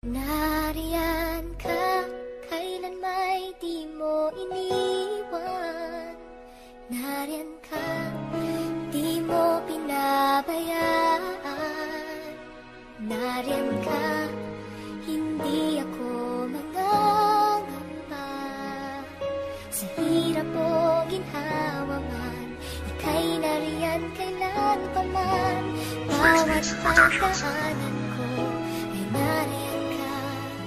Nariyan ka, kailan may di mo iniwan. Nariyan ka, di mo pinabayaan. Nariyan ka, hindi ako mangangamba. Sa hirap o ginhawa man, ika'y nariyan kailan pa man. Bawat pagdaanan ko ay nariyan ka,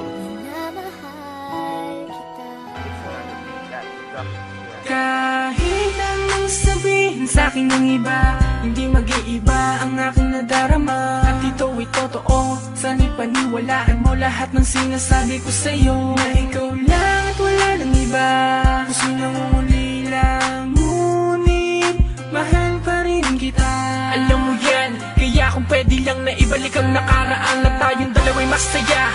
minamahal kita. Kahit anong sabihin sa'kin ng iba, hindi mag-iiba ang aking nadarama. At ito'y totoo, sana'y paniwalaan mo lahat ng sinasabi ko sa'yo. Na ikaw lang at wala ng iba, puso'y nangungulila, ngunit mahal pa rin kita. Alam mo yan, kaya kung pwede lang na ibalik ang nakaraan, na tayong dalawa'y masaya.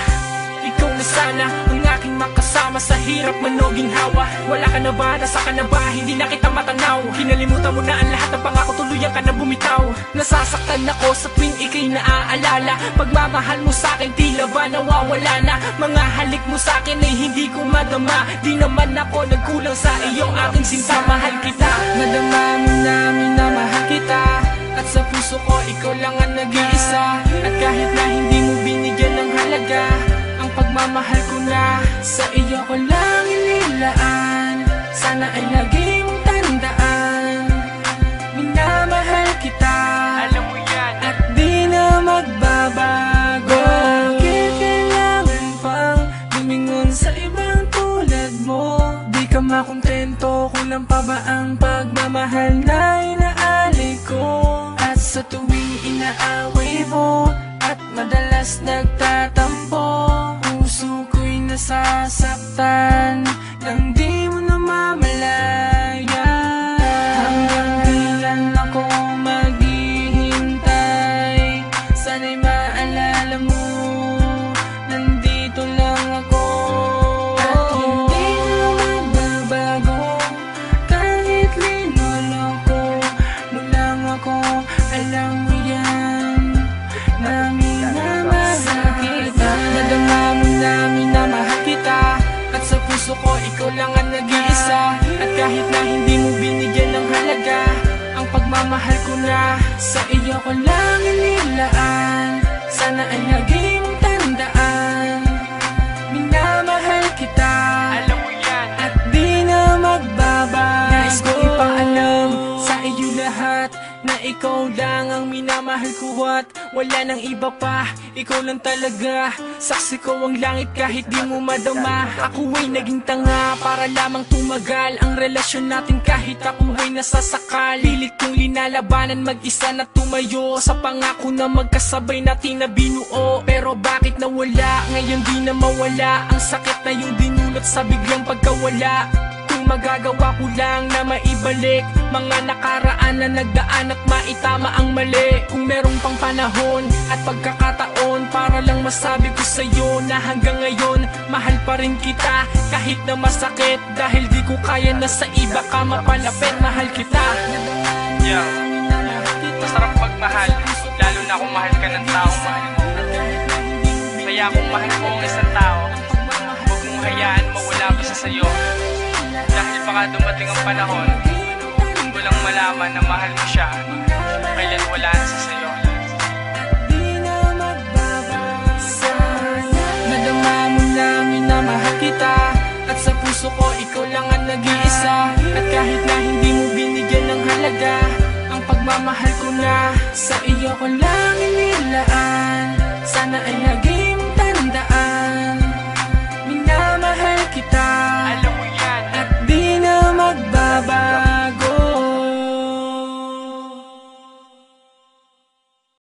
Ikaw na sana ang aking makasama sa hirap man o ginhawa. Wala ka na ba? Nasa ka na ba? Hindi na kita matanaw. Kinalimutan mo na ang lahat ng pangako, tuluyan ka na bumitaw. Nasasaktan ako sa tuwing ika'y naaalala. Pagmamahal mo sa'kin tila ba nawawala na. Mga halik mo sa'kin ay hindi ko madama. Di naman ako nagkulang sa iyo, aking sinta. Mahal kita, madama mo na minamahal kita. At sa puso ko ikaw lang ang nag-iisa. At kahit na hindi mo binigyan ng halaga, ang pagmamahal ko na sa iyo ko lang inilaan. Sana ay lagi mong tandaan, minamahal kita, alam mo yan, at di na magbabago. Bakit kailangan pang lumingon sa ibang tulad mo? Di ka makontento, kulang pa ba ang pagmamahal na inaali ko? At sa tuwing inaaway mo at madalas nagtatampo, puso ko'y nasasaktan nang di mo namamalaya. Hanggang kailan ako maghihintay? Sana'y maalala mo, nandito lang ako. At hindi na magbabago, kahit linuloko mo lang ako. Alam mo yan, na minamahal kita. Nadama mo na minamahal kita. At sa puso ko ikaw lang ang nag-iisa. At kahit na hindi mo binigyan ng halaga, ang pagmamahal ko na sa iyo ko lang inilaan. Sana ay lagi mong tandaan, minamahal kita, alam mo yan, at di na magbabago. Nais ko ipaalam sa iyo lahat na ikaw lang ang minamahal ko at wala nang iba pa. Ikaw lang talaga, saksi ko ang langit kahit di mo madama. Ako ay naging tanga para lamang tumagal ang relasyon natin kahit ako ay nasasakal. Pilit kong linalabanan mag-isa na tumayo sa pangako na magkasabay natin na binuo. Pero bakit nawala, ngayon di na mawala ang sakit na yung dinulot sa biglang pagkawala. Magagawa ko lang na maibalik mga nakaraan na nagdaan at maitama ang mali. Kung merong pang panahon at pagkakataon para lang masabi ko sa'yo na hanggang ngayon mahal pa rin kita kahit na masakit. Dahil di ko kaya na sa iba ka mapalapit, mahal kita. Yeah, masarap magmahal, lalo na kung mahal ka ng taong mahal mo. Kaya kung mahal mo ang isang tao, huwag mong hayaan mawala pa siya sa'yo. Dahil baka dumating ang panahon, kung walang malaman na mahal mo siya, kailan wala na siya sa'yo. Nadama mo na minamahal kita. At sa puso ko ikaw lang ang nag-iisa. At kahit na hindi mo binigyan ng halaga, ang pagmamahal ko na sa iyo ko lang inilaan. Sana ay